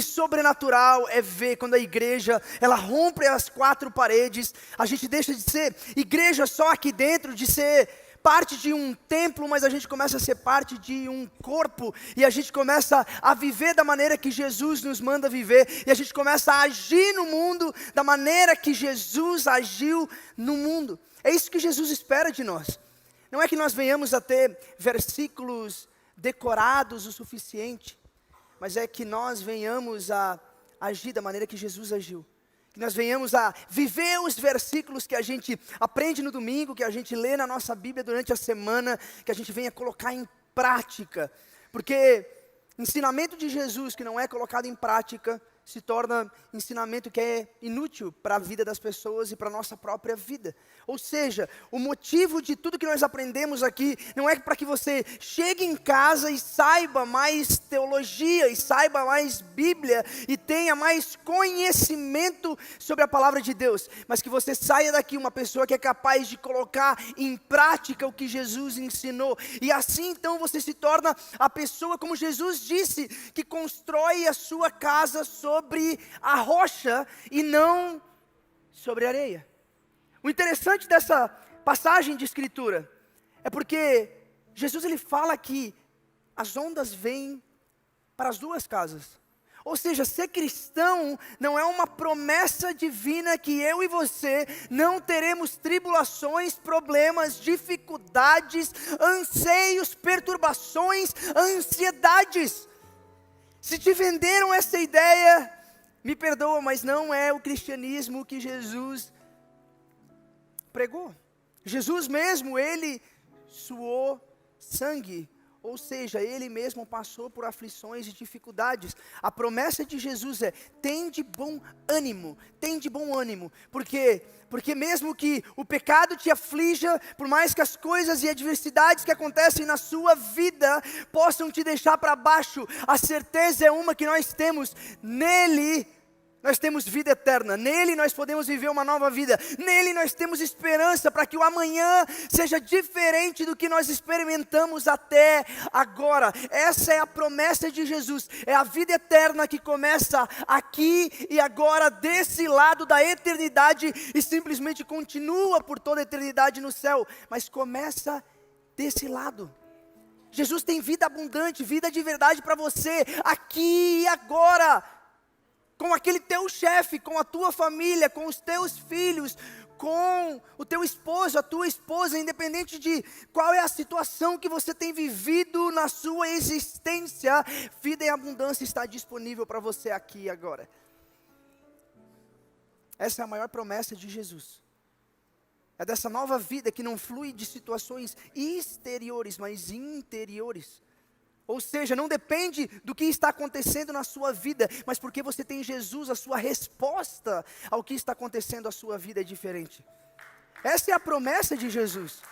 sobrenatural é ver quando a igreja, ela rompe as quatro paredes. A gente deixa de ser igreja só aqui dentro, de ser parte de um templo, mas a gente começa a ser parte de um corpo, e a gente começa a viver da maneira que Jesus nos manda viver, e a gente começa a agir no mundo da maneira que Jesus agiu no mundo. É isso que Jesus espera de nós. Não é que nós venhamos a ter versículos decorados o suficiente, mas é que nós venhamos a agir da maneira que Jesus agiu. Que nós venhamos a viver os versículos que a gente aprende no domingo, que a gente lê na nossa Bíblia durante a semana, que a gente venha colocar em prática. Porque ensinamento de Jesus que não é colocado em prática, se torna ensinamento que é inútil para a vida das pessoas e para a nossa própria vida. Ou seja, o motivo de tudo que nós aprendemos aqui não é para que você chegue em casa e saiba mais teologia, e saiba mais Bíblia, e tenha mais conhecimento sobre a palavra de Deus, mas que você saia daqui uma pessoa que é capaz de colocar em prática o que Jesus ensinou, e assim então você se torna a pessoa, como Jesus disse, que constrói a sua casa sobre a rocha e não sobre a areia. O interessante dessa passagem de escritura é porque Jesus ele fala que as ondas vêm para as duas casas. Ou seja, ser cristão não é uma promessa divina que eu e você não teremos tribulações, problemas, dificuldades, anseios, perturbações, ansiedades. Se te venderam essa ideia, me perdoa, mas não é o cristianismo que Jesus pregou. Jesus mesmo, ele suou sangue, ou seja, ele mesmo passou por aflições e dificuldades. A promessa de Jesus é: tem de bom ânimo, porque mesmo que o pecado te aflija, por mais que as coisas e adversidades que acontecem na sua vida possam te deixar para baixo, a certeza é uma que nós temos: nele nós temos vida eterna, nele nós podemos viver uma nova vida, nele nós temos esperança para que o amanhã seja diferente do que nós experimentamos até agora. Essa é a promessa de Jesus, é a vida eterna que começa aqui e agora, desse lado da eternidade, e simplesmente continua por toda a eternidade no céu, mas começa desse lado. Jesus tem vida abundante, vida de verdade para você, aqui e agora, com aquele teu chefe, com a tua família, com os teus filhos, com o teu esposo, a tua esposa, independente de qual é a situação que você tem vivido na sua existência, vida em abundância está disponível para você aqui e agora. Essa é a maior promessa de Jesus. É dessa nova vida que não flui de situações exteriores, mas interiores. Ou seja, não depende do que está acontecendo na sua vida, mas porque você tem Jesus, a sua resposta ao que está acontecendo, a sua vida é diferente. Essa é a promessa de Jesus.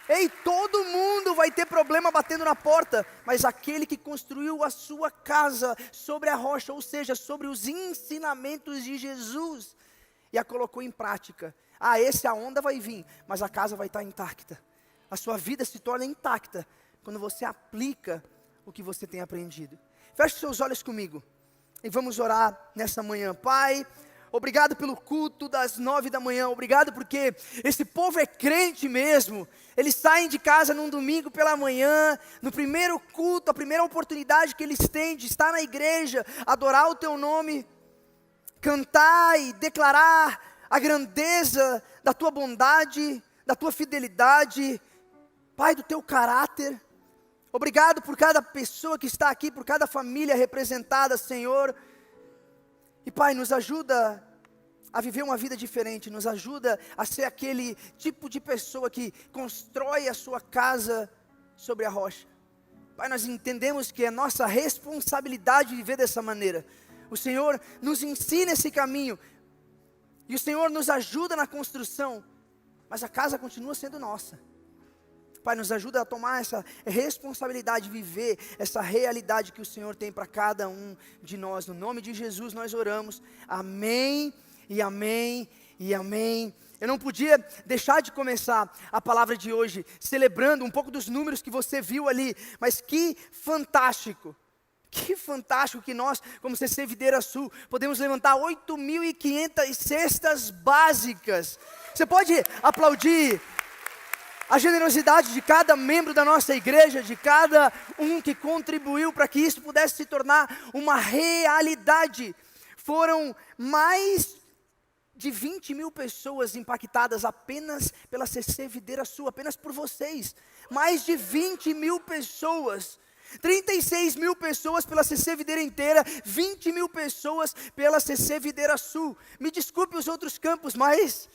Ei, todo mundo vai ter problema batendo na porta, mas aquele que construiu a sua casa sobre a rocha, ou seja, sobre os ensinamentos de Jesus, e a colocou em prática. A onda vai vir, mas a casa vai estar intacta. A sua vida se torna intacta quando você aplica o que você tem aprendido. Feche seus olhos comigo e vamos orar nessa manhã. Pai, obrigado pelo culto das 9 da manhã, obrigado porque esse povo é crente mesmo. Eles saem de casa num domingo pela manhã, no primeiro culto, a primeira oportunidade que eles têm de estar na igreja, adorar o teu nome, cantar e declarar a grandeza da tua bondade, da tua fidelidade, Pai, do teu caráter. Obrigado por cada pessoa que está aqui, por cada família representada, Senhor. E Pai, nos ajuda a viver uma vida diferente, nos ajuda a ser aquele tipo de pessoa que constrói a sua casa sobre a rocha. Pai, nós entendemos que é nossa responsabilidade viver dessa maneira. O Senhor nos ensina esse caminho, e o Senhor nos ajuda na construção, mas a casa continua sendo nossa. Pai, nos ajuda a tomar essa responsabilidade, viver essa realidade que o Senhor tem para cada um de nós. No nome de Jesus nós oramos. Amém e amém e amém. Eu não podia deixar de começar a palavra de hoje celebrando um pouco dos números que você viu ali, mas que fantástico Que fantástico que nós, como CC Videira Sul, podemos levantar 8.500 cestas básicas. Você pode aplaudir a generosidade de cada membro da nossa igreja, de cada um que contribuiu para que isso pudesse se tornar uma realidade. Foram mais de 20.000 pessoas impactadas apenas pela CC Videira Sul, apenas por vocês. Mais de 20.000 pessoas. 36.000 pessoas pela CC Videira inteira, 20.000 pessoas pela CC Videira Sul. Me desculpe os outros campos, mas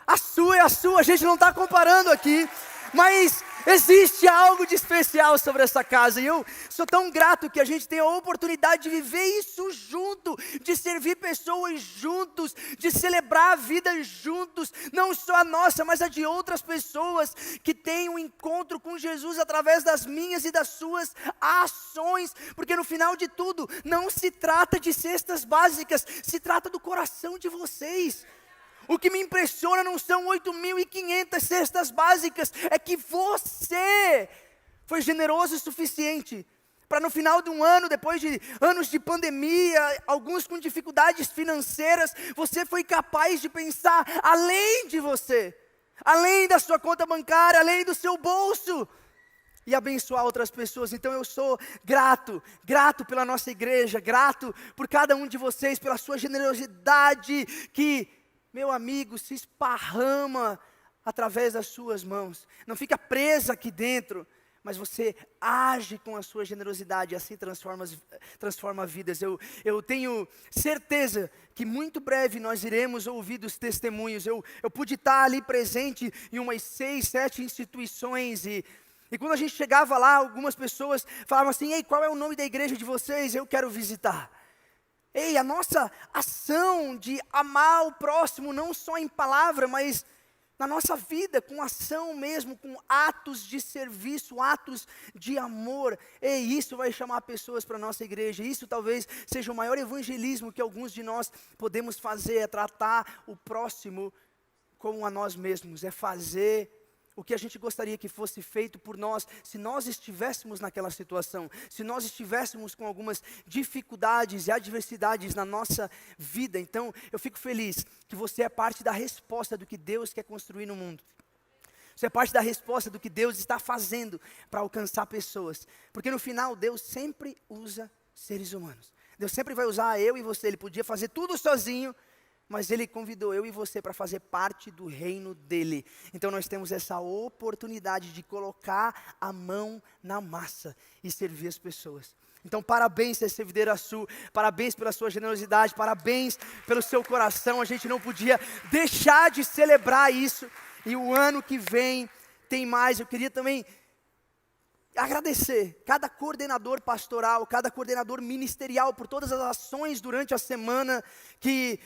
a sua é a sua, a gente não está comparando aqui, mas existe algo de especial sobre essa casa, e eu sou tão grato que a gente tem a oportunidade de viver isso junto, de servir pessoas juntos, de celebrar a vida juntos, não só a nossa, mas a de outras pessoas, que têm um encontro com Jesus através das minhas e das suas ações, porque no final de tudo, não se trata de cestas básicas, se trata do coração de vocês. O que me impressiona não são 8.500 cestas básicas, é que você foi generoso o suficiente para no final de um ano, depois de anos de pandemia, alguns com dificuldades financeiras, você foi capaz de pensar além de você, além da sua conta bancária, além do seu bolso, e abençoar outras pessoas. Então eu sou grato pela nossa igreja, grato por cada um de vocês, pela sua generosidade que, meu amigo, se esparrama através das suas mãos. Não fica presa aqui dentro, mas você age com a sua generosidade e assim transforma vidas. Eu tenho certeza que muito breve nós iremos ouvir dos testemunhos. Eu pude estar ali presente em umas 6, 7 instituições e quando a gente chegava lá, algumas pessoas falavam assim: ei, qual é o nome da igreja de vocês? Eu quero visitar. Ei, a nossa ação de amar o próximo, não só em palavra, mas na nossa vida, com ação mesmo, com atos de serviço, atos de amor. Ei, isso vai chamar pessoas para a nossa igreja. Isso talvez seja o maior evangelismo que alguns de nós podemos fazer, é tratar o próximo como a nós mesmos, é fazer o que a gente gostaria que fosse feito por nós, se nós estivéssemos naquela situação, se nós estivéssemos com algumas dificuldades e adversidades na nossa vida. Então, eu fico feliz que você é parte da resposta do que Deus quer construir no mundo. Você é parte da resposta do que Deus está fazendo para alcançar pessoas. Porque no final, Deus sempre usa seres humanos. Deus sempre vai usar eu e você. Ele podia fazer tudo sozinho, mas Ele convidou eu e você para fazer parte do reino dEle. Então nós temos essa oportunidade de colocar a mão na massa e servir as pessoas. Então parabéns, CC Videira Sul, parabéns pela sua generosidade, parabéns pelo seu coração. A gente não podia deixar de celebrar isso. E o ano que vem tem mais. Eu queria também agradecer cada coordenador pastoral, cada coordenador ministerial por todas as ações durante a semana que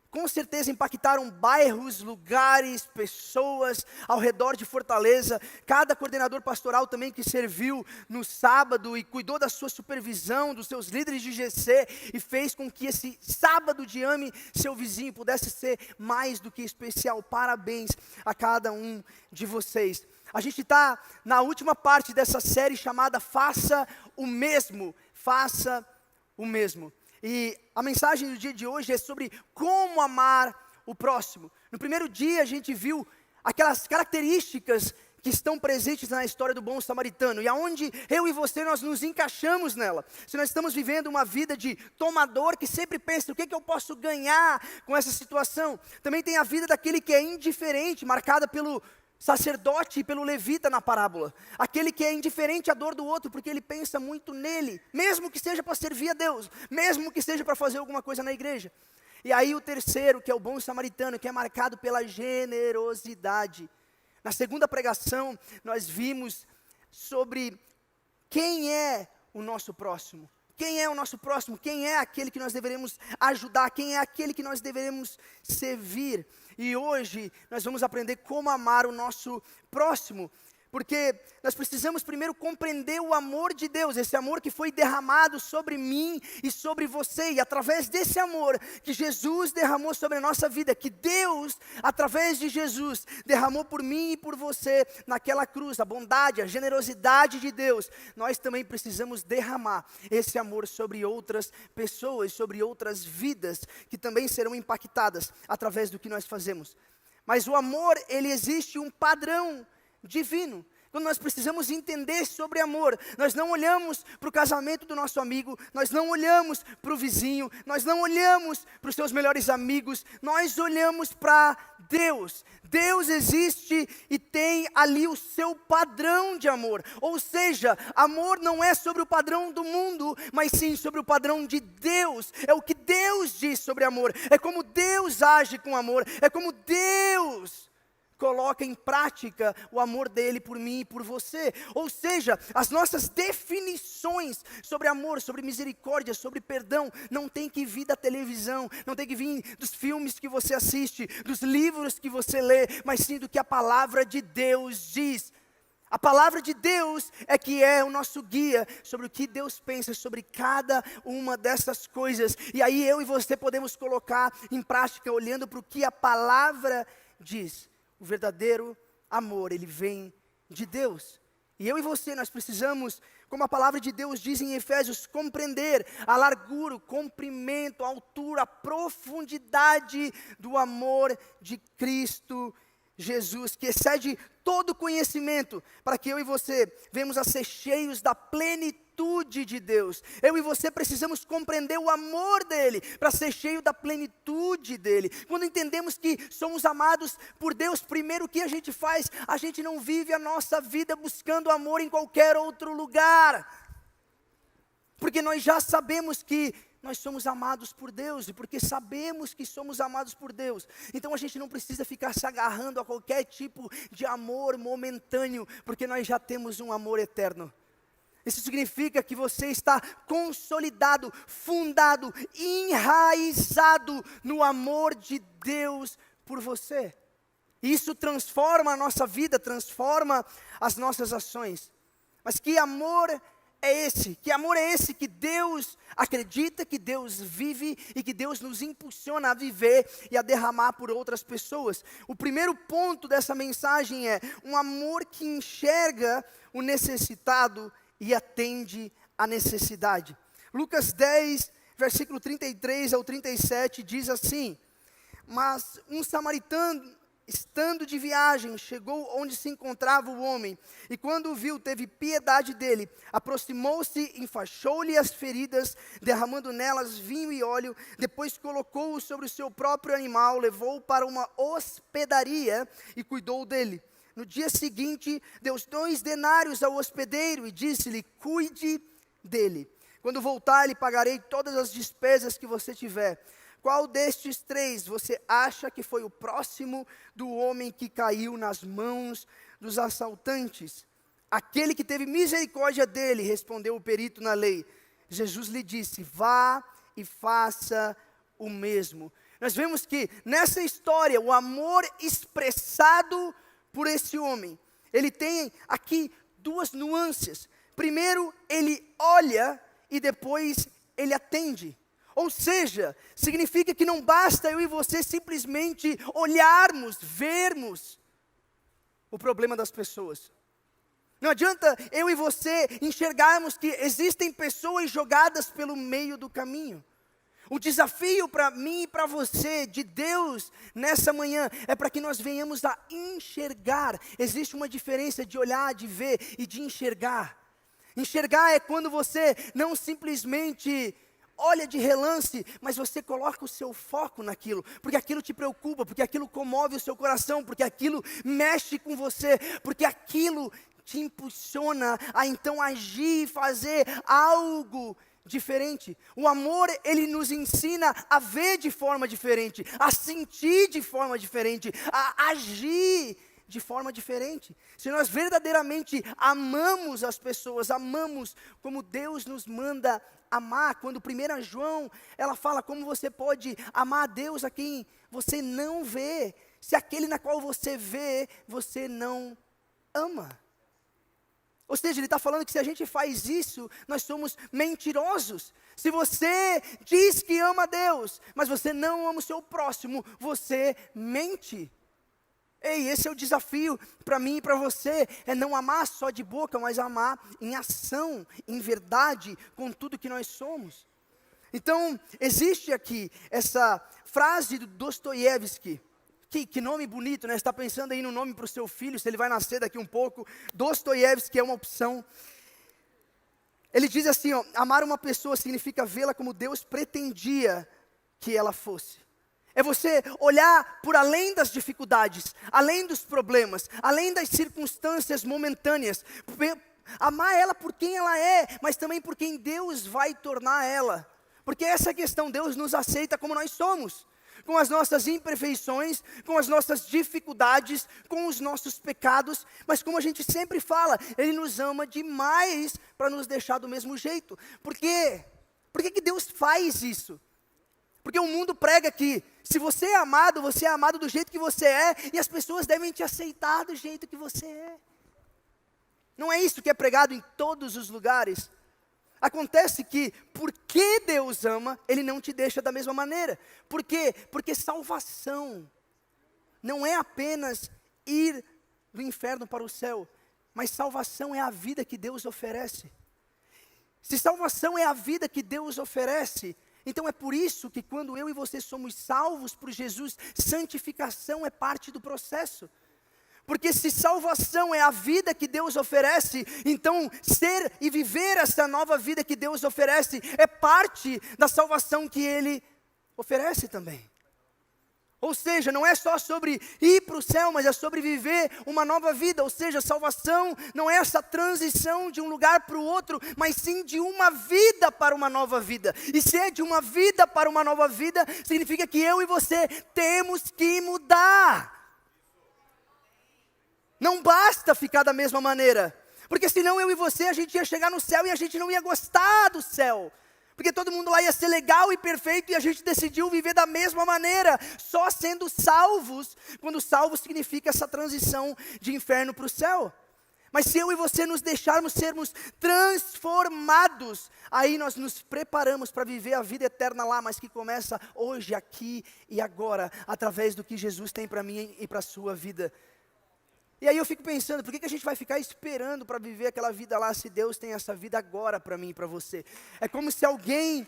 com certeza impactaram bairros, lugares, pessoas ao redor de Fortaleza. Cada coordenador pastoral também que serviu no sábado e cuidou da sua supervisão, dos seus líderes de GC e fez com que esse sábado de ame seu vizinho pudesse ser mais do que especial. Parabéns a cada um de vocês. A gente está na última parte dessa série chamada Faça o Mesmo. Faça o Mesmo. E a mensagem do dia de hoje é sobre como amar o próximo. No primeiro dia a gente viu aquelas características que estão presentes na história do bom samaritano. E aonde eu e você nós nos encaixamos nela. Se nós estamos vivendo uma vida de tomador que sempre pensa o que eu posso ganhar com essa situação. Também tem a vida daquele que é indiferente, marcada pelo sacerdote e pelo levita na parábola, aquele que é indiferente à dor do outro, porque ele pensa muito nele, mesmo que seja para servir a Deus, mesmo que seja para fazer alguma coisa na igreja. E aí o terceiro, que é o bom samaritano, que é marcado pela generosidade. Na segunda pregação, nós vimos sobre quem é o nosso próximo. Quem é o nosso próximo? Quem é aquele que nós deveremos ajudar? Quem é aquele que nós deveremos servir? E hoje nós vamos aprender como amar o nosso próximo. Porque nós precisamos primeiro compreender o amor de Deus, esse amor que foi derramado sobre mim e sobre você, e através desse amor que Jesus derramou sobre a nossa vida, que Deus, através de Jesus, derramou por mim e por você naquela cruz, a bondade, a generosidade de Deus, nós também precisamos derramar esse amor sobre outras pessoas, sobre outras vidas, que também serão impactadas através do que nós fazemos. Mas o amor, ele existe um padrão divino. Quando nós precisamos entender sobre amor, nós não olhamos para o casamento do nosso amigo, nós não olhamos para o vizinho, nós não olhamos para os seus melhores amigos, nós olhamos para Deus. Deus existe e tem ali o seu padrão de amor. Ou seja, amor não é sobre o padrão do mundo, mas sim sobre o padrão de Deus. É o que Deus diz sobre amor, é como Deus age com amor, é como Deus coloca em prática o amor dele por mim e por você. Ou seja, as nossas definições sobre amor, sobre misericórdia, sobre perdão, não tem que vir da televisão, não tem que vir dos filmes que você assiste, dos livros que você lê, mas sim do que a palavra de Deus diz. A palavra de Deus é que é o nosso guia sobre o que Deus pensa sobre cada uma dessas coisas. E aí eu e você podemos colocar em prática olhando para o que a palavra diz. O verdadeiro amor, ele vem de Deus. E eu e você, nós precisamos, como a palavra de Deus diz em Efésios, compreender a largura, o comprimento, a altura, a profundidade do amor de Cristo Jesus, que excede todo conhecimento, para que eu e você venhamos a ser cheios da plenitude de Deus. Eu e você precisamos compreender o amor dele, para ser cheio da plenitude dele. Quando entendemos que somos amados por Deus, primeiro o que a gente faz? A gente não vive a nossa vida buscando amor em qualquer outro lugar, porque nós já sabemos que nós somos amados por Deus, e porque sabemos que somos amados por Deus, então a gente não precisa ficar se agarrando a qualquer tipo de amor momentâneo, porque nós já temos um amor eterno. Isso significa que você está consolidado, fundado, enraizado no amor de Deus por você. Isso transforma a nossa vida, transforma as nossas ações. Mas que amor é esse? Que amor é esse que Deus acredita, que Deus vive e que Deus nos impulsiona a viver e a derramar por outras pessoas? O primeiro ponto dessa mensagem é um amor que enxerga o necessitado e atende à necessidade. Lucas 10, versículo 33 ao 37 diz assim: mas um samaritano, estando de viagem, chegou onde se encontrava o homem, e quando o viu, teve piedade dele, aproximou-se, enfaixou-lhe as feridas, derramando nelas vinho e óleo, depois colocou-o sobre o seu próprio animal, levou-o para uma hospedaria e cuidou dele. No dia seguinte, deu 2 denários ao hospedeiro e disse-lhe: cuide dele. Quando voltar, lhe pagarei todas as despesas que você tiver. Qual destes 3 você acha que foi o próximo do homem que caiu nas mãos dos assaltantes? Aquele que teve misericórdia dele, respondeu o perito na lei. Jesus lhe disse: vá e faça o mesmo. Nós vemos que nessa história, o amor expressado por esse homem, ele tem aqui 2 nuances. Primeiro, ele olha e depois ele atende. Ou seja, significa que não basta eu e você simplesmente olharmos, vermos o problema das pessoas. Não adianta eu e você enxergarmos que existem pessoas jogadas pelo meio do caminho. O desafio para mim e para você, de Deus, nessa manhã, é para que nós venhamos a enxergar. Existe uma diferença de olhar, de ver e de enxergar. Enxergar é quando você não simplesmente olha de relance, mas você coloca o seu foco naquilo, porque aquilo te preocupa, porque aquilo comove o seu coração, porque aquilo mexe com você, porque aquilo te impulsiona a então agir e fazer algo diferente. O amor, ele nos ensina a ver de forma diferente, a sentir de forma diferente, a agir de forma diferente. Se nós verdadeiramente amamos as pessoas, amamos como Deus nos manda amar, quando 1 João, ela fala como você pode amar a Deus a quem você não vê, se aquele na qual você vê, você não ama. Ou seja, ele está falando que se a gente faz isso, nós somos mentirosos. Se você diz que ama a Deus, mas você não ama o seu próximo, você mente. Ei, esse é o desafio para mim e para você, é não amar só de boca, mas amar em ação, em verdade, com tudo que nós somos. Então, existe aqui essa frase do Dostoiévski. Que nome bonito, né? Você está pensando aí no nome para o seu filho, se ele vai nascer daqui um pouco. Dostoiévski é uma opção. Ele diz assim, ó, amar uma pessoa significa vê-la como Deus pretendia que ela fosse. É você olhar por além das dificuldades, além dos problemas, além das circunstâncias momentâneas. Amar ela por quem ela é, mas também por quem Deus vai tornar ela. Porque essa é a questão, Deus nos aceita como nós somos. Com as nossas imperfeições, com as nossas dificuldades, com os nossos pecados, mas como a gente sempre fala, Ele nos ama demais para nos deixar do mesmo jeito. Por quê? Por que Deus faz isso? Porque o mundo prega que se você é amado do jeito que você é, e as pessoas devem te aceitar do jeito que você é. Não é isso que é pregado em todos os lugares. Acontece que, porque Deus ama, Ele não te deixa da mesma maneira. Por quê? Porque salvação não é apenas ir do inferno para o céu, mas salvação é a vida que Deus oferece. Se salvação é a vida que Deus oferece, então é por isso que quando eu e você somos salvos por Jesus, santificação é parte do processo. Porque se salvação é a vida que Deus oferece, então ser e viver essa nova vida que Deus oferece é parte da salvação que Ele oferece também. Ou seja, não é só sobre ir para o céu, mas é sobre viver uma nova vida. Ou seja, salvação não é essa transição de um lugar para o outro, mas sim de uma vida para uma nova vida. E se é de uma vida para uma nova vida, significa que eu e você temos que mudar. Não basta ficar da mesma maneira, porque senão eu e você, a gente ia chegar no céu e a gente não ia gostar do céu, porque todo mundo lá ia ser legal e perfeito e a gente decidiu viver da mesma maneira, só sendo salvos, quando salvo significa essa transição de inferno para o céu. Mas se eu e você nos deixarmos sermos transformados, aí nós nos preparamos para viver a vida eterna lá, mas que começa hoje, aqui e agora, através do que Jesus tem para mim e para a sua vida. E aí eu fico pensando, por que a gente vai ficar esperando para viver aquela vida lá, se Deus tem essa vida agora para mim e para você? É como se alguém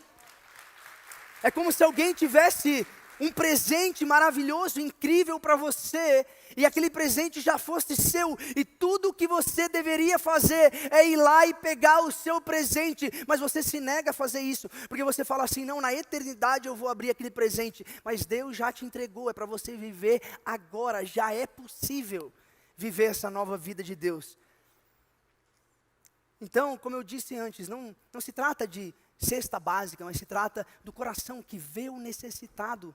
tivesse um presente maravilhoso, incrível para você, e aquele presente já fosse seu, e tudo o que você deveria fazer é ir lá e pegar o seu presente, mas você se nega a fazer isso, porque você fala assim, não, na eternidade eu vou abrir aquele presente, mas Deus já te entregou, é para você viver agora, já é possível viver essa nova vida de Deus. Então, como eu disse antes, não se trata de cesta básica, mas se trata do coração que vê o necessitado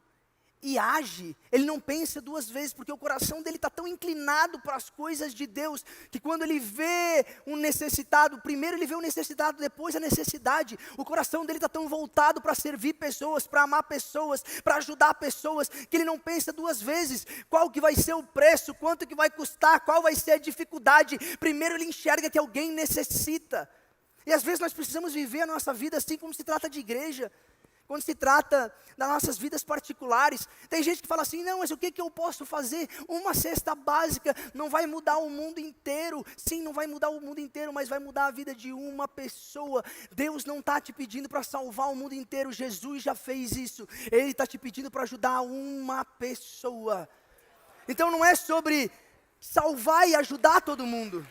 e age. Ele não pensa duas vezes, porque o coração dele está tão inclinado para as coisas de Deus, que quando ele vê um necessitado, primeiro ele vê o necessitado, depois a necessidade. O coração dele está tão voltado para servir pessoas, para amar pessoas, para ajudar pessoas, que ele não pensa duas vezes, qual que vai ser o preço, quanto que vai custar, qual vai ser a dificuldade. Primeiro ele enxerga que alguém necessita. E às vezes nós precisamos viver a nossa vida assim como se trata de igreja. Quando se trata das nossas vidas particulares, tem gente que fala assim, não, mas o que eu posso fazer? Uma cesta básica não vai mudar o mundo inteiro. Sim, não vai mudar o mundo inteiro, mas vai mudar a vida de uma pessoa. Deus não está te pedindo para salvar o mundo inteiro, Jesus já fez isso. Ele está te pedindo para ajudar uma pessoa. Então não é sobre salvar e ajudar todo mundo,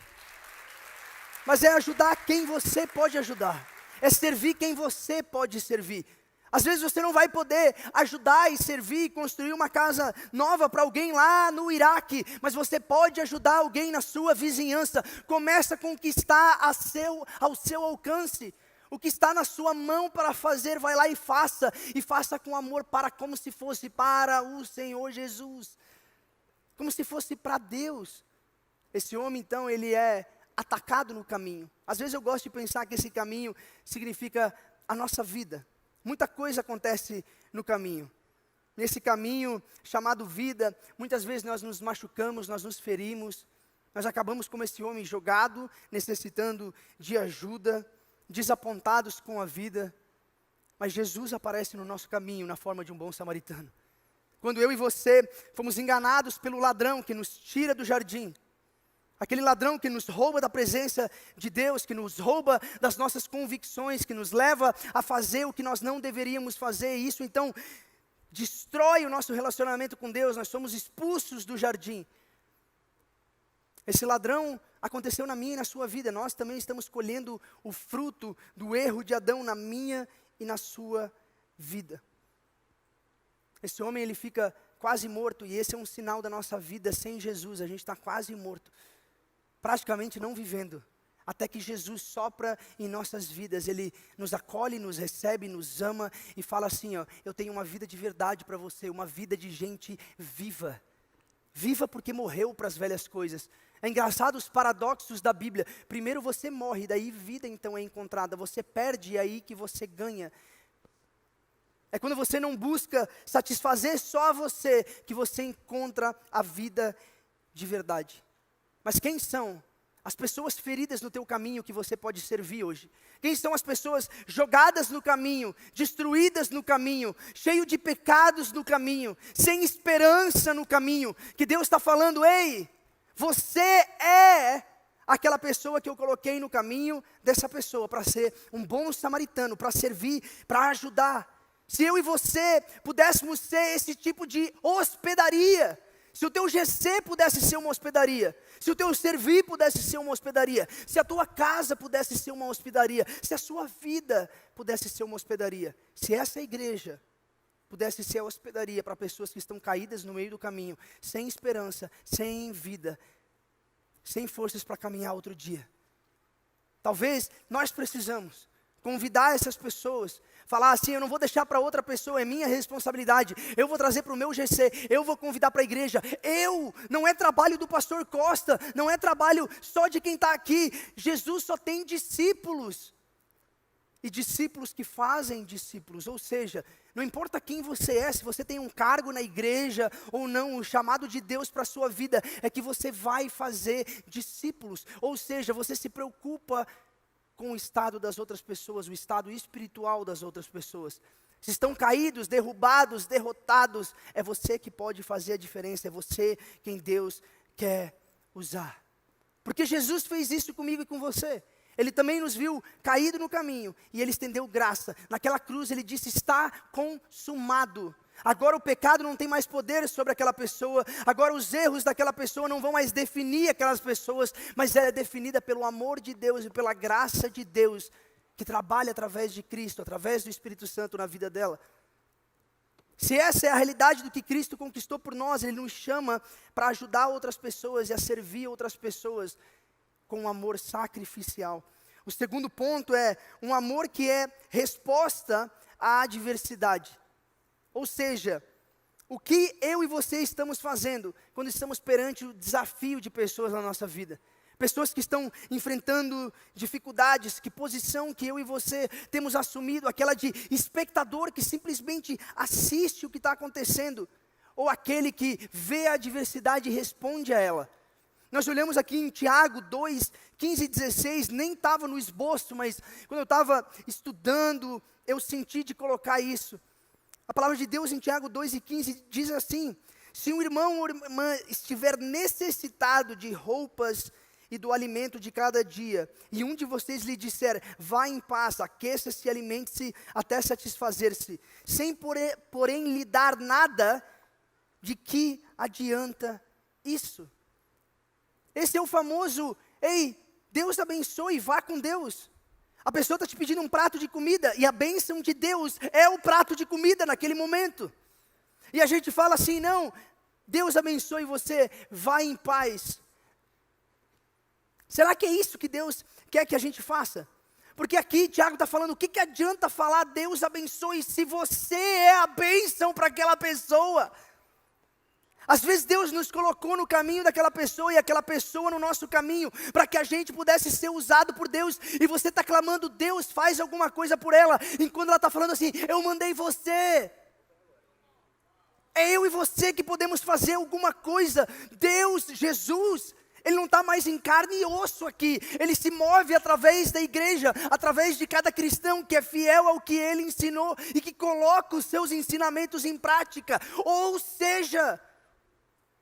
mas é ajudar quem você pode ajudar. É servir quem você pode servir. Às vezes você não vai poder ajudar e servir e construir uma casa nova para alguém lá no Iraque, mas você pode ajudar alguém na sua vizinhança. Começa com o que está ao seu alcance. O que está na sua mão para fazer, vai lá e faça com amor, como se fosse para o Senhor Jesus, como se fosse para Deus. Esse homem então, ele é atacado no caminho. Às vezes eu gosto de pensar que esse caminho significa a nossa vida. Muita coisa acontece no caminho. Nesse caminho chamado vida, muitas vezes nós nos machucamos, nós nos ferimos, Nós acabamos como esse homem jogado, necessitando de ajuda, desapontados com a vida. Mas Jesus aparece no nosso caminho na forma de um bom samaritano. Quando eu e você fomos enganados pelo ladrão que nos tira do jardim, aquele ladrão que nos rouba da presença de Deus, que nos rouba das nossas convicções, que nos leva a fazer o que nós não deveríamos fazer, e isso então destrói o nosso relacionamento com Deus, nós somos expulsos do jardim. Esse ladrão aconteceu na minha e na sua vida, nós também estamos colhendo o fruto do erro de Adão na minha e na sua vida. Esse homem, ele fica quase morto, e esse é um sinal da nossa vida sem Jesus, a gente está quase morto, praticamente não vivendo, até que Jesus sopra em nossas vidas, Ele nos acolhe, nos recebe, nos ama, e fala assim, ó, eu tenho uma vida de verdade para você, uma vida de gente viva, viva porque morreu para as velhas coisas. É engraçado os paradoxos da Bíblia, primeiro você morre, daí vida então é encontrada, você perde, é aí que você ganha. É quando você não busca satisfazer só você, que você encontra a vida de verdade. Mas quem são as pessoas feridas no teu caminho que você pode servir hoje? Quem são as pessoas jogadas no caminho, destruídas no caminho, cheio de pecados no caminho, sem esperança no caminho, que Deus está falando, ei, você é aquela pessoa que eu coloquei no caminho dessa pessoa, para ser um bom samaritano, para servir, para ajudar. Se eu e você pudéssemos ser esse tipo de hospedaria, se o teu GC pudesse ser uma hospedaria, se o teu servir pudesse ser uma hospedaria, se a tua casa pudesse ser uma hospedaria, se a sua vida pudesse ser uma hospedaria, se essa igreja pudesse ser a hospedaria para pessoas que estão caídas no meio do caminho, sem esperança, sem vida, sem forças para caminhar outro dia. Talvez nós precisamos convidar essas pessoas, falar assim, eu não vou deixar para outra pessoa, é minha responsabilidade, eu vou trazer para o meu GC, eu vou convidar para a igreja, não é trabalho do pastor Costa, não é trabalho só de quem está aqui, Jesus só tem discípulos, e discípulos que fazem discípulos, ou seja, não importa quem você é, se você tem um cargo na igreja ou não, o chamado de Deus para a sua vida é que você vai fazer discípulos, ou seja, você se preocupa com o estado das outras pessoas, o estado espiritual das outras pessoas. Se estão caídos, derrubados, derrotados, é você que pode fazer a diferença, é você quem Deus quer usar. Porque Jesus fez isso comigo e com você. Ele também nos viu caído no caminho e Ele estendeu graça. Naquela cruz Ele disse, está consumado. Agora o pecado não tem mais poder sobre aquela pessoa, agora os erros daquela pessoa não vão mais definir aquelas pessoas, mas ela é definida pelo amor de Deus e pela graça de Deus, que trabalha através de Cristo, através do Espírito Santo na vida dela. Se essa é a realidade do que Cristo conquistou por nós, Ele nos chama para ajudar outras pessoas e a servir outras pessoas com um amor sacrificial. O segundo ponto é um amor que é resposta à adversidade. Ou seja, o que eu e você estamos fazendo quando estamos perante o desafio de pessoas na nossa vida? Pessoas que estão enfrentando dificuldades, que posição que eu e você temos assumido, aquela de espectador que simplesmente assiste o que está acontecendo, ou aquele que vê a adversidade e responde a ela. Nós olhamos aqui em Tiago 2, 15 e 16, nem estava no esboço, mas quando eu estava estudando, eu senti de colocar isso. A palavra de Deus em Tiago 2 e 15 diz assim, se um irmão ou irmã estiver necessitado de roupas e do alimento de cada dia, e um de vocês lhe disser, vá em paz, aqueça-se e alimente-se até satisfazer-se, sem porém lhe dar nada, de que adianta isso? Esse é o famoso, ei, Deus abençoe, vá com Deus. A pessoa está te pedindo um prato de comida, e a bênção de Deus é o prato de comida naquele momento. E a gente fala assim, não, Deus abençoe você, vá em paz. Será que é isso que Deus quer que a gente faça? Porque aqui Tiago está falando, o que adianta falar Deus abençoe, se você é a bênção para aquela pessoa? Às vezes Deus nos colocou no caminho daquela pessoa e aquela pessoa no nosso caminho, para que a gente pudesse ser usado por Deus, e você está clamando, Deus faz alguma coisa por ela, enquanto ela está falando assim, eu mandei você. É eu e você que podemos fazer alguma coisa. Deus, Jesus, Ele não está mais em carne e osso aqui. Ele se move através da igreja, através de cada cristão que é fiel ao que ele ensinou e que coloca os seus ensinamentos em prática. Ou seja,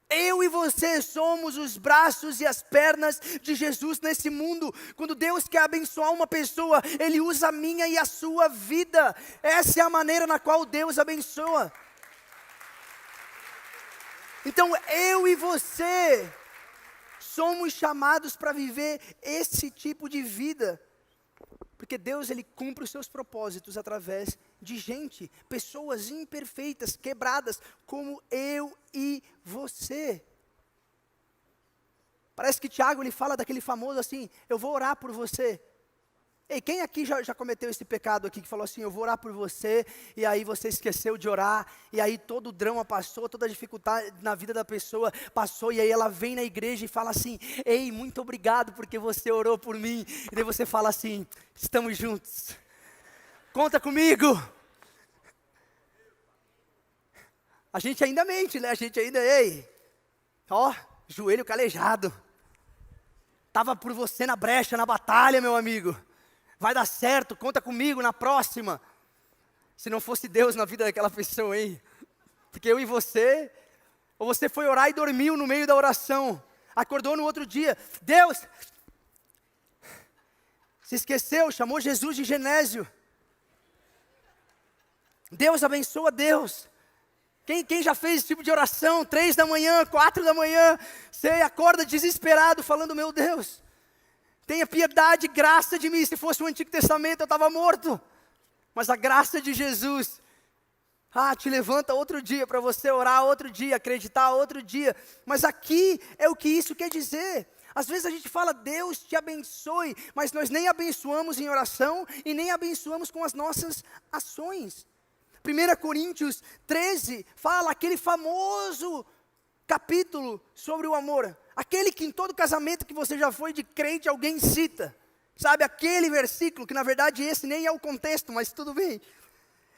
eu e você somos os braços e as pernas de Jesus nesse mundo. Quando Deus quer abençoar uma pessoa, Ele usa a minha e a sua vida. Essa é a maneira na qual Deus abençoa. Então eu e você somos chamados para viver esse tipo de vida. Porque Deus, Ele cumpre os seus propósitos através de gente, pessoas imperfeitas, quebradas, como eu e você. Parece que Tiago, ele fala daquele famoso assim, eu vou orar por você. Ei, quem aqui já cometeu esse pecado aqui, que falou assim, eu vou orar por você, e aí você esqueceu de orar, e aí todo o drama passou, toda a dificuldade na vida da pessoa passou, e aí ela vem na igreja e fala assim, ei, muito obrigado porque você orou por mim, e daí você fala assim, estamos juntos, conta comigo. A gente ainda mente, né, a gente ainda, ei, ó, joelho calejado, estava por você na brecha, na batalha, meu amigo. Vai dar certo, conta comigo na próxima. Se não fosse Deus na vida daquela pessoa, hein? Porque eu e você, ou você foi orar e dormiu no meio da oração, acordou no outro dia, Deus, se esqueceu, chamou Jesus de Genésio. Deus abençoa Deus. Quem já fez esse tipo de oração, 3 da manhã, 4 da manhã, você acorda desesperado, falando, meu Deus, tenha piedade, graça de mim. Se fosse o Antigo Testamento, eu estava morto. Mas a graça de Jesus, te levanta outro dia para você orar outro dia, acreditar outro dia. Mas aqui é o que isso quer dizer. Às vezes a gente fala, Deus te abençoe, mas nós nem abençoamos em oração e nem abençoamos com as nossas ações. 1 Coríntios 13 fala aquele famoso capítulo sobre o amor. Aquele que em todo casamento que você já foi de crente, alguém cita. Sabe, aquele versículo, que na verdade esse nem é o contexto, mas tudo bem.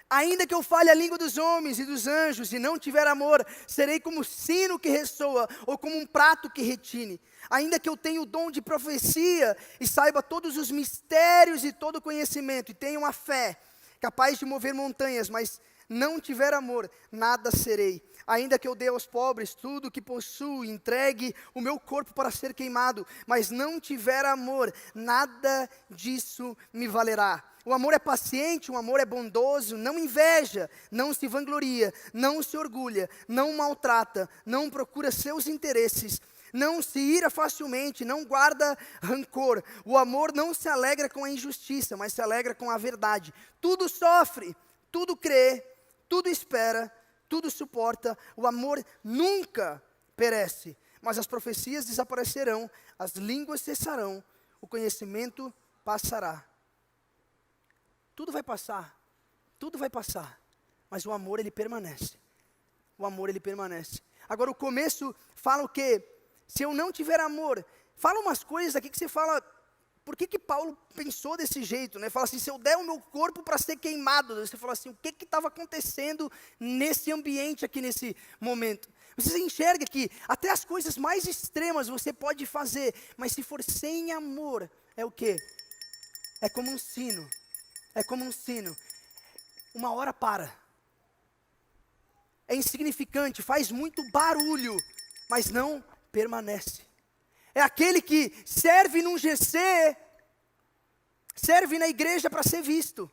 Ainda que eu fale a língua dos homens e dos anjos e não tiver amor, serei como sino que ressoa ou como um prato que retine. Ainda que eu tenha o dom de profecia e saiba todos os mistérios e todo o conhecimento e tenha uma fé capaz de mover montanhas, mas não tiver amor, nada serei. Ainda que eu dê aos pobres tudo o que possuo, entregue o meu corpo para ser queimado, mas não tiver amor, nada disso me valerá. O amor é paciente, o amor é bondoso, não inveja, não se vangloria, não se orgulha, não maltrata, não procura seus interesses, não se ira facilmente, não guarda rancor. O amor não se alegra com a injustiça, mas se alegra com a verdade. Tudo sofre, tudo crê, tudo espera, tudo suporta. O amor nunca perece, mas as profecias desaparecerão, as línguas cessarão, o conhecimento passará. Tudo vai passar, mas o amor ele permanece. O amor ele permanece. Agora o começo fala o quê? Se eu não tiver amor, fala umas coisas aqui que você fala, por que Paulo pensou desse jeito, né? Fala assim, se eu der o meu corpo para ser queimado, você fala assim, o que estava acontecendo nesse ambiente aqui, nesse momento? Você enxerga que até as coisas mais extremas você pode fazer, mas se for sem amor, é o quê? É como um sino, uma hora para. É insignificante, faz muito barulho, mas não permanece. É aquele que serve num GC, serve na igreja para ser visto.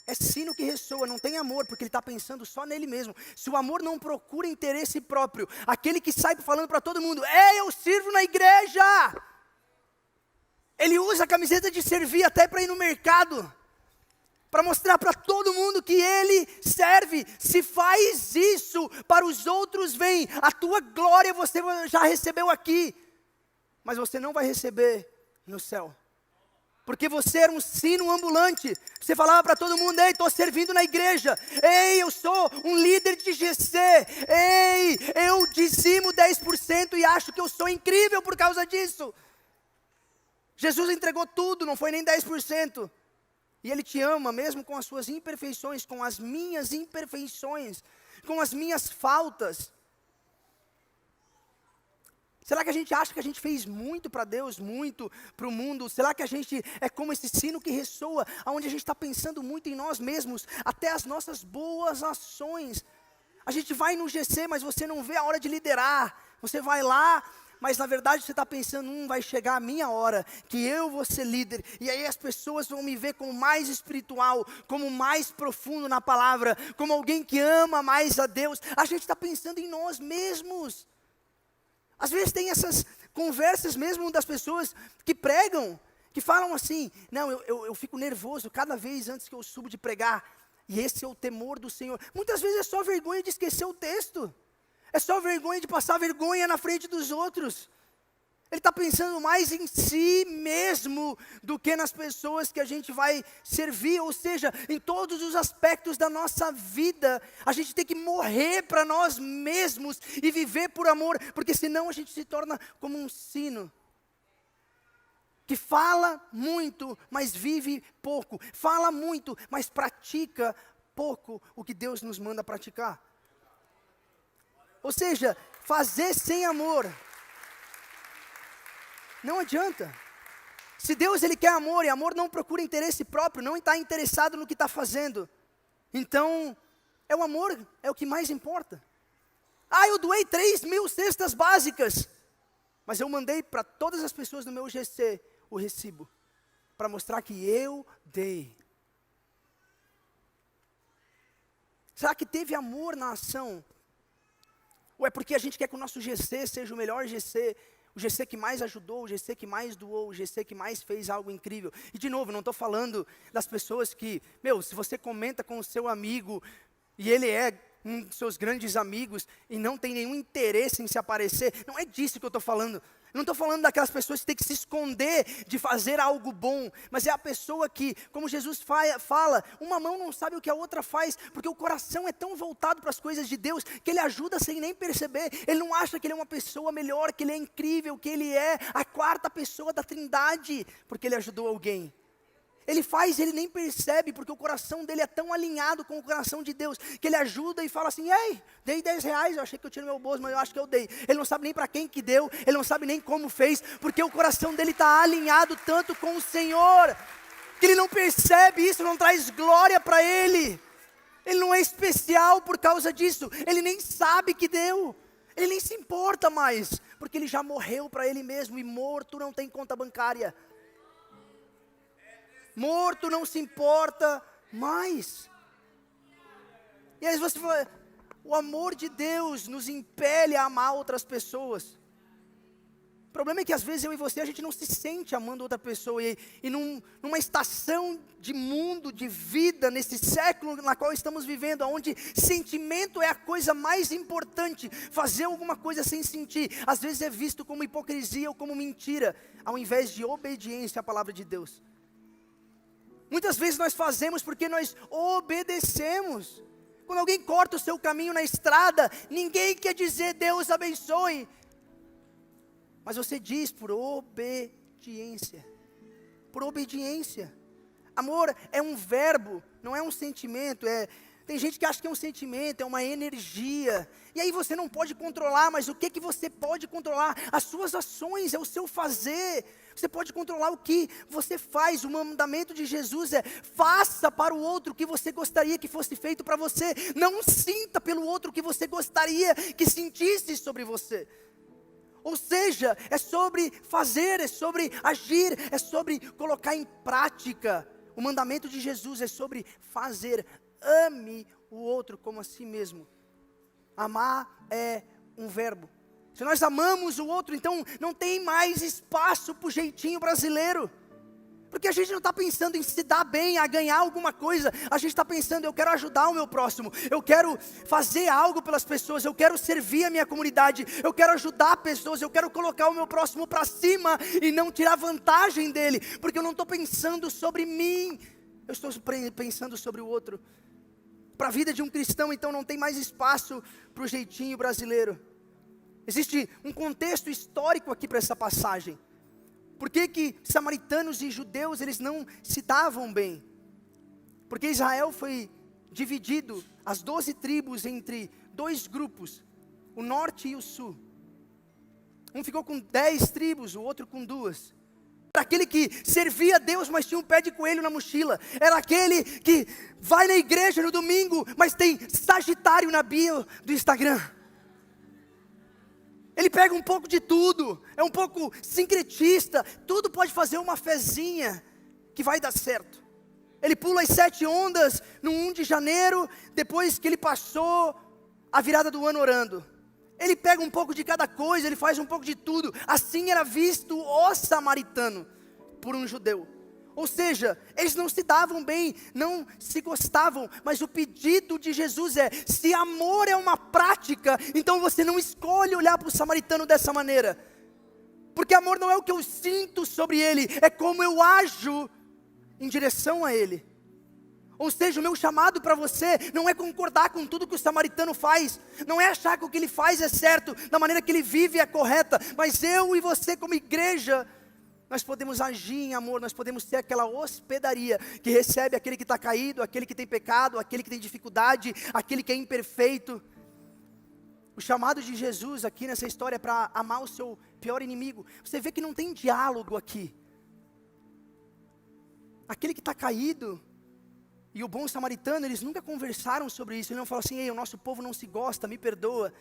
É sino que ressoa, não tem amor, porque ele está pensando só nele mesmo. Se o amor não procura interesse próprio, aquele que sai falando para todo mundo, eu sirvo na igreja. Ele usa a camiseta de servir até para ir no mercado, para mostrar para todo mundo que ele serve. Se faz isso, para os outros vem. A tua glória você já recebeu aqui, mas você não vai receber no céu. Porque você era um sino ambulante. Você falava para todo mundo, ei, estou servindo na igreja. Ei, eu sou um líder de GC. Ei, eu dizimo 10% e acho que eu sou incrível por causa disso. Jesus entregou tudo, não foi nem 10%. E Ele te ama mesmo com as suas imperfeições, com as minhas imperfeições, com as minhas faltas. Será que a gente acha que a gente fez muito para Deus, muito para o mundo? Será que a gente é como esse sino que ressoa, onde a gente está pensando muito em nós mesmos, até as nossas boas ações? A gente vai no GC, mas você não vê a hora de liderar. Você vai lá, mas na verdade você está pensando, vai chegar a minha hora, que eu vou ser líder. E aí as pessoas vão me ver como mais espiritual, como mais profundo na palavra, como alguém que ama mais a Deus. A gente está pensando em nós mesmos. Às vezes tem essas conversas mesmo das pessoas que pregam, que falam assim, não, eu fico nervoso cada vez antes que eu subo de pregar, e esse é o temor do Senhor. Muitas vezes é só vergonha de esquecer o texto, é só vergonha de passar vergonha na frente dos outros. Ele está pensando mais em si mesmo do que nas pessoas que a gente vai servir, ou seja, em todos os aspectos da nossa vida, a gente tem que morrer para nós mesmos e viver por amor, porque senão a gente se torna como um sino, que fala muito, mas vive pouco, fala muito, mas pratica pouco o que Deus nos manda praticar. Ou seja, fazer sem amor não adianta. Se Deus ele quer amor, e amor não procura interesse próprio, não está interessado no que está fazendo, então é o amor, é o que mais importa. Eu doei 3.000 cestas básicas, mas eu mandei para todas as pessoas do meu GC o recibo, para mostrar que eu dei. Será que teve amor na ação? Ou é porque a gente quer que o nosso GC seja o melhor GC, o GC que mais ajudou, o GC que mais doou, o GC que mais fez algo incrível? E de novo, não estou falando das pessoas que, se você comenta com o seu amigo, e ele é um dos seus grandes amigos, e não tem nenhum interesse em se aparecer, não é disso que eu estou falando. Eu não estou falando daquelas pessoas que têm que se esconder de fazer algo bom, mas é a pessoa que, como Jesus fala, uma mão não sabe o que a outra faz, porque o coração é tão voltado para as coisas de Deus, que ele ajuda sem nem perceber. Ele não acha que ele é uma pessoa melhor, que ele é incrível, que ele é a quarta pessoa da Trindade, porque ele ajudou alguém. Ele faz, ele nem percebe, porque o coração dele é tão alinhado com o coração de Deus, que ele ajuda e fala assim, ei, dei 10 reais, eu achei que eu tinha no meu bolso, mas eu acho que eu dei. Ele não sabe nem para quem que deu, ele não sabe nem como fez, porque o coração dele está alinhado tanto com o Senhor, que ele não percebe isso, não traz glória para ele. Ele não é especial por causa disso, ele nem sabe que deu, ele nem se importa mais, porque ele já morreu para ele mesmo, e morto não tem conta bancária. Morto não se importa mais. E aí você fala, o amor de Deus nos impele a amar outras pessoas. O problema é que às vezes eu e você, a gente não se sente amando outra pessoa. E numa estação de mundo, de vida, nesse século na qual estamos vivendo, onde sentimento é a coisa mais importante, fazer alguma coisa sem sentir, às vezes é visto como hipocrisia ou como mentira, ao invés de obediência à palavra de Deus. Muitas vezes nós fazemos porque nós obedecemos. Quando alguém corta o seu caminho na estrada, ninguém quer dizer Deus abençoe, mas você diz por obediência. Por obediência. Amor é um verbo, não é um sentimento. Tem gente que acha que é um sentimento, é uma energia. E aí você não pode controlar, mas o que você pode controlar? As suas ações, é o seu fazer. Você pode controlar o que você faz. O mandamento de Jesus é: faça para o outro o que você gostaria que fosse feito para você. Não sinta pelo outro o que você gostaria que sentisse sobre você. Ou seja, é sobre fazer, é sobre agir, é sobre colocar em prática. O mandamento de Jesus é sobre fazer. Ame o outro como a si mesmo. Amar é um verbo. Se nós amamos o outro, então não tem mais espaço para o jeitinho brasileiro. Porque a gente não está pensando em se dar bem, a ganhar alguma coisa. A gente está pensando, eu quero ajudar o meu próximo. Eu quero fazer algo pelas pessoas. Eu quero servir a minha comunidade. Eu quero ajudar pessoas. Eu quero colocar o meu próximo para cima e não tirar vantagem dele. Porque eu não estou pensando sobre mim. Eu estou pensando sobre o outro. Para a vida de um cristão, então, não tem mais espaço para o jeitinho brasileiro. Existe um contexto histórico aqui para essa passagem. Por que samaritanos e judeus, eles não se davam bem? Porque Israel foi dividido, as 12 tribos, entre dois grupos, o norte e o sul. Um ficou com 10 tribos, o outro com 2. Era aquele que servia a Deus, mas tinha um pé de coelho na mochila. Era aquele que vai na igreja no domingo, mas tem Sagitário na bio do Instagram. Ele pega um pouco de tudo, é um pouco sincretista, tudo pode fazer uma fezinha que vai dar certo. Ele pula as 7 ondas no 1 de janeiro, depois que ele passou a virada do ano orando. Ele pega um pouco de cada coisa, ele faz um pouco de tudo. Assim era visto o samaritano por um judeu. Ou seja, eles não se davam bem, não se gostavam, mas o pedido de Jesus é: se amor é uma prática, então você não escolhe olhar para o samaritano dessa maneira. Porque amor não é o que eu sinto sobre ele, é como eu ajo em direção a ele. Ou seja, o meu chamado para você não é concordar com tudo que o samaritano faz, não é achar que o que ele faz é certo, da maneira que ele vive é correta, mas eu e você como igreja, nós podemos agir em amor, nós podemos ser aquela hospedaria que recebe aquele que está caído, aquele que tem pecado, aquele que tem dificuldade, aquele que é imperfeito. O chamado de Jesus aqui nessa história é para amar o seu pior inimigo. Você vê que não tem diálogo aqui. Aquele que está caído e o bom samaritano, eles nunca conversaram sobre isso. Ele não fala assim: ei, o nosso povo não se gosta, me perdoa.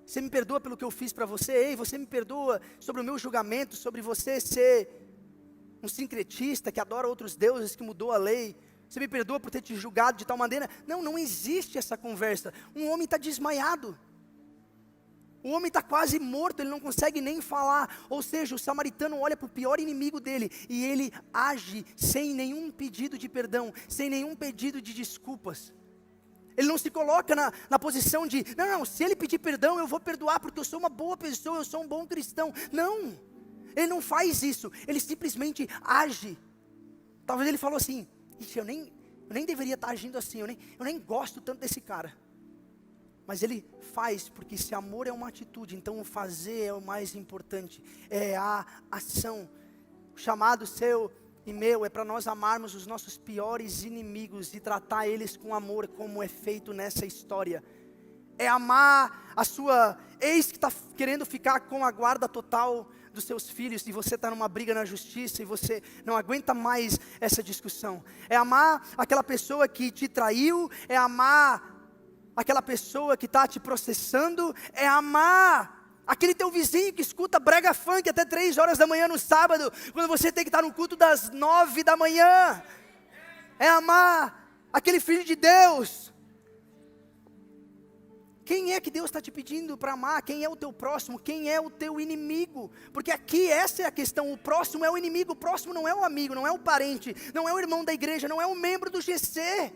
Você me perdoa pelo que eu fiz para você? Ei, você me perdoa sobre o meu julgamento, sobre você ser um sincretista que adora outros deuses, que mudou a lei? Você me perdoa por ter te julgado de tal maneira? Não, não existe essa conversa. Um homem está desmaiado. O homem está quase morto, ele não consegue nem falar. Ou seja, o samaritano olha para o pior inimigo dele e ele age sem nenhum pedido de perdão, sem nenhum pedido de desculpas. Ele não se coloca na posição de: não, se ele pedir perdão eu vou perdoar porque eu sou uma boa pessoa, eu sou um bom cristão. Não, ele não faz isso, ele simplesmente age. Talvez ele falou assim: eu nem deveria estar agindo assim, eu nem gosto tanto desse cara. Mas ele faz, porque se amor é uma atitude, então o fazer é o mais importante, é a ação. O chamado seu e meu é para nós amarmos os nossos piores inimigos e tratar eles com amor, como é feito nessa história. É amar a sua ex que está querendo ficar com a guarda total dos seus filhos, e você está numa briga na justiça, e você não aguenta mais essa discussão. É amar aquela pessoa que te traiu, é amar aquela pessoa que está te processando, é amar aquele teu vizinho que escuta brega funk até 3 horas da manhã no sábado, quando você tem que estar no culto das 9 da manhã. É amar aquele filho de Deus. Quem é que Deus está te pedindo para amar? Quem é o teu próximo? Quem é o teu inimigo? Porque aqui essa é a questão: o próximo é o inimigo, o próximo não é o amigo, não é o parente, não é o irmão da igreja, não é o membro do GC.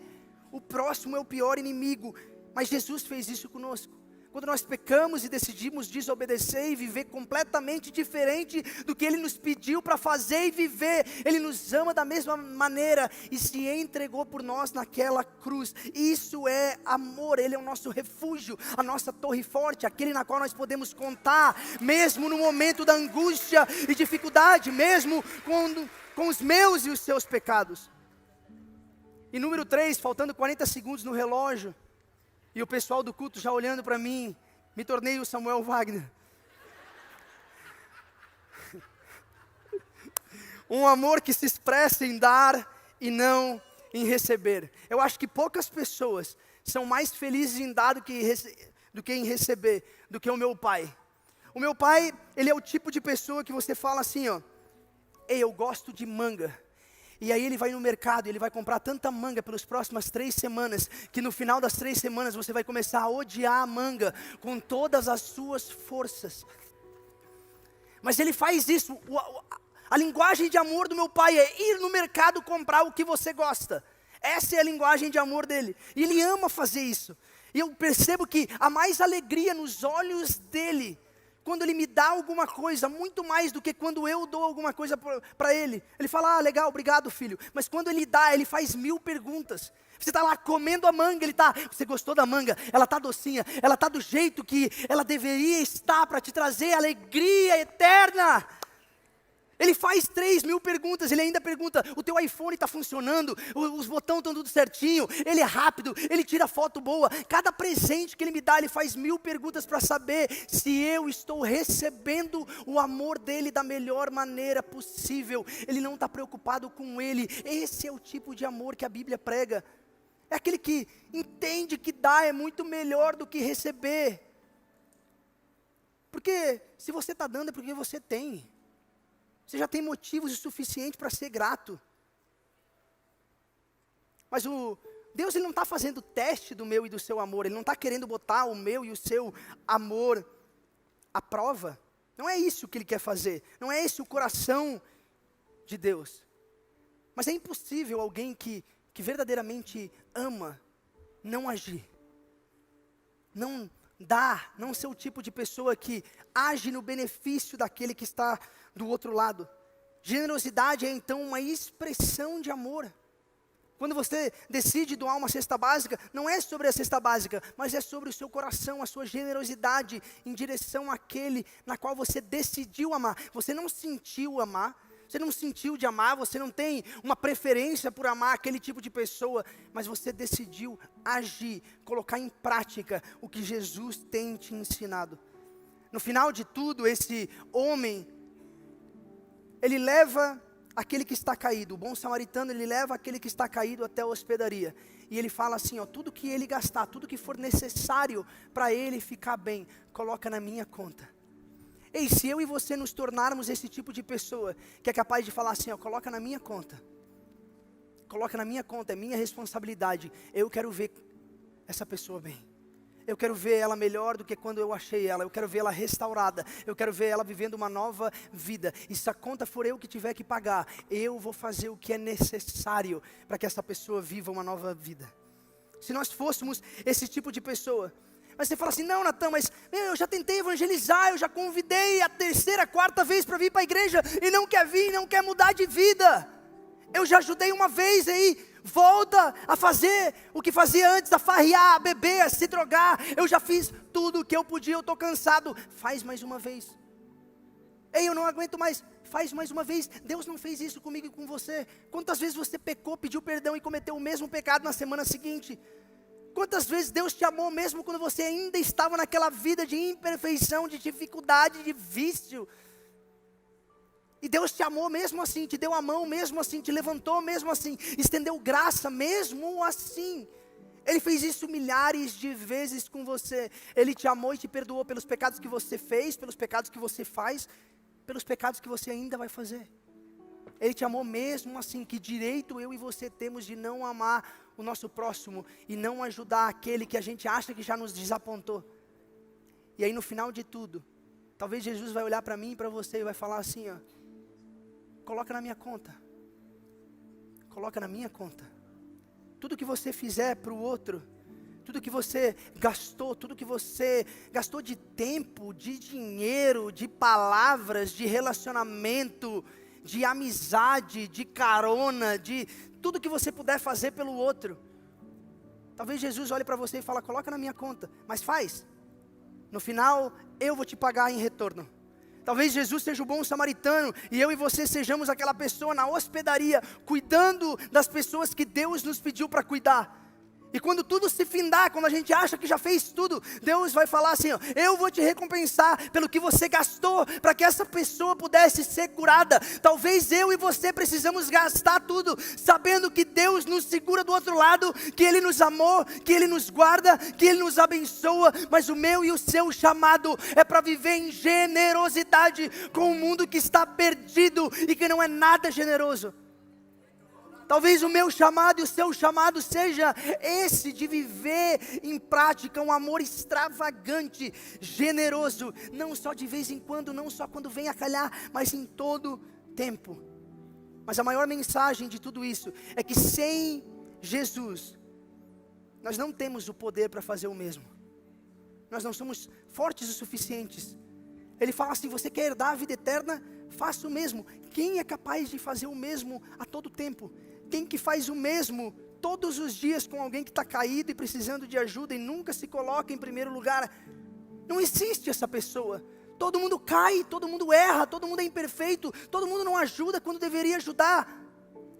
O próximo é o pior inimigo. Mas Jesus fez isso conosco. Quando nós pecamos e decidimos desobedecer e viver completamente diferente do que Ele nos pediu para fazer e viver, Ele nos ama da mesma maneira e se entregou por nós naquela cruz. Isso é amor, Ele é o nosso refúgio, a nossa torre forte, aquele na qual nós podemos contar, mesmo no momento da angústia e dificuldade, mesmo com os meus e os seus pecados. E número 3, faltando 40 segundos no relógio, e o pessoal do culto já olhando para mim, me tornei o Samuel Wagner. Um amor que se expressa em dar e não em receber. Eu acho que poucas pessoas são mais felizes em dar do que em receber, do que o meu pai. O meu pai, ele é o tipo de pessoa que você fala assim, ó: ei, eu gosto de manga. E aí ele vai no mercado, ele vai comprar tanta manga pelas próximas 3 semanas, que no final das 3 semanas você vai começar a odiar a manga com todas as suas forças. Mas ele faz isso, a linguagem de amor do meu pai é ir no mercado comprar o que você gosta. Essa é a linguagem de amor dele, e ele ama fazer isso. E eu percebo que há mais alegria nos olhos dele quando ele me dá alguma coisa, muito mais do que quando eu dou alguma coisa para ele. Ele fala: ah, legal, obrigado filho. Mas quando ele dá, ele faz 1000 perguntas. Você está lá comendo a manga, você gostou da manga? Ela está docinha, ela está do jeito que ela deveria estar para te trazer alegria eterna. Ele faz 3.000 perguntas, ele ainda pergunta, o teu iPhone está funcionando, os botões estão tudo certinho, ele é rápido, ele tira foto boa. Cada presente que ele me dá, ele faz 1.000 perguntas para saber se eu estou recebendo o amor dele da melhor maneira possível. Ele não está preocupado com ele. Esse é o tipo de amor que a Bíblia prega. É aquele que entende que dar é muito melhor do que receber. Porque se você está dando é porque você tem. Você já tem motivos o suficiente para ser grato. Mas Deus ele não está fazendo teste do meu e do seu amor. Ele não está querendo botar o meu e o seu amor à prova. Não é isso que Ele quer fazer. Não é esse o coração de Deus. Mas é impossível alguém que verdadeiramente ama, não agir. Não dar, não ser o tipo de pessoa que age no benefício daquele que está do outro lado. Generosidade é então uma expressão de amor. Quando você decide doar uma cesta básica, não é sobre a cesta básica, mas é sobre o seu coração, a sua generosidade em direção àquele na qual você decidiu amar. Você não sentiu amar, você não sentiu de amar, você não tem uma preferência por amar aquele tipo de pessoa, mas você decidiu agir, colocar em prática o que Jesus tem te ensinado. No final de tudo, esse homem, ele leva aquele que está caído, o bom samaritano, ele leva aquele que está caído até a hospedaria. E ele fala assim, ó, tudo que ele gastar, tudo que for necessário para ele ficar bem, coloca na minha conta. Ei, se eu e você nos tornarmos esse tipo de pessoa, que é capaz de falar assim, ó, coloca na minha conta, é minha responsabilidade, eu quero ver essa pessoa bem. Eu quero ver ela melhor do que quando eu achei ela. Eu quero ver ela restaurada. Eu quero ver ela vivendo uma nova vida. E se a conta for eu que tiver que pagar, eu vou fazer o que é necessário para que essa pessoa viva uma nova vida. Se nós fôssemos esse tipo de pessoa. Mas você fala assim, não, Natan, mas eu já tentei evangelizar, eu já convidei a 3ª, 4ª vez para vir para a igreja e não quer vir, não quer mudar de vida. Eu já ajudei uma vez aí, volta a fazer o que fazia antes, a farrear, a beber, a se drogar. Eu já fiz tudo o que eu podia, eu estou cansado. Faz mais uma vez. Ei, eu não aguento mais. Faz mais uma vez. Deus não fez isso comigo e com você. Quantas vezes você pecou, pediu perdão e cometeu o mesmo pecado na semana seguinte? Quantas vezes Deus te amou mesmo quando você ainda estava naquela vida de imperfeição, de dificuldade, de vício? E Deus te amou mesmo assim, te deu a mão mesmo assim, te levantou mesmo assim, estendeu graça mesmo assim. Ele fez isso milhares de vezes com você. Ele te amou e te perdoou pelos pecados que você fez, pelos pecados que você faz, pelos pecados que você ainda vai fazer. Ele te amou mesmo assim. Que direito eu e você temos de não amar o nosso próximo e não ajudar aquele que a gente acha que já nos desapontou? E aí no final de tudo, talvez Jesus vai olhar para mim e para você e vai falar assim, ó, coloca na minha conta. Coloca na minha conta. Tudo que você fizer para o outro, tudo que você gastou, tudo que você gastou de tempo, de dinheiro, de palavras, de relacionamento, de amizade, de carona, de tudo que você puder fazer pelo outro. Talvez Jesus olhe para você e fale, coloca na minha conta, mas faz. No final, eu vou te pagar em retorno. Talvez Jesus seja o bom samaritano e eu e você sejamos aquela pessoa na hospedaria, cuidando das pessoas que Deus nos pediu para cuidar. E quando tudo se findar, quando a gente acha que já fez tudo, Deus vai falar assim, ó, eu vou te recompensar pelo que você gastou, para que essa pessoa pudesse ser curada. Talvez eu e você precisamos gastar tudo, sabendo que Deus nos segura do outro lado, que Ele nos amou, que Ele nos guarda, que Ele nos abençoa, mas o meu e o seu chamado é para viver em generosidade com um mundo que está perdido e que não é nada generoso. Talvez o meu chamado e o seu chamado seja esse, de viver em prática um amor extravagante, generoso, não só de vez em quando, não só quando vem a calhar, mas em todo tempo. Mas a maior mensagem de tudo isso é que sem Jesus, nós não temos o poder para fazer o mesmo. Nós não somos fortes o suficientes. Ele fala assim, você quer herdar a vida eterna? Faça o mesmo. Quem é capaz de fazer o mesmo a todo tempo? Quem que faz o mesmo todos os dias com alguém que está caído e precisando de ajuda e nunca se coloca em primeiro lugar? Não existe essa pessoa. Todo mundo cai, todo mundo erra, todo mundo é imperfeito, todo mundo não ajuda quando deveria ajudar.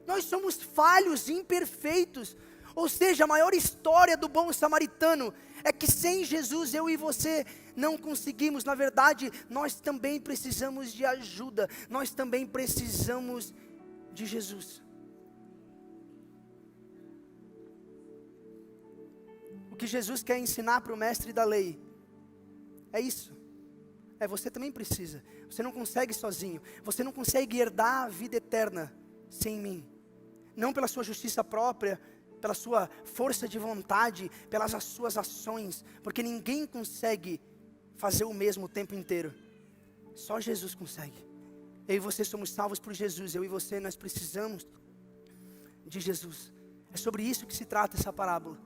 Nós somos falhos, imperfeitos. Ou seja, a maior história do bom samaritano é que sem Jesus eu e você não conseguimos. Na verdade, nós também precisamos de ajuda. Nós também precisamos de Jesus. O que Jesus quer ensinar para o mestre da lei é isso. Você também precisa. Você não consegue sozinho. Você não consegue herdar a vida eterna sem mim. Não pela sua justiça própria, pela sua força de vontade, pelas suas ações. Porque ninguém consegue fazer o mesmo o tempo inteiro. Só Jesus consegue. Eu e você somos salvos por Jesus. Eu e você, nós precisamos de Jesus. É sobre isso que se trata essa parábola.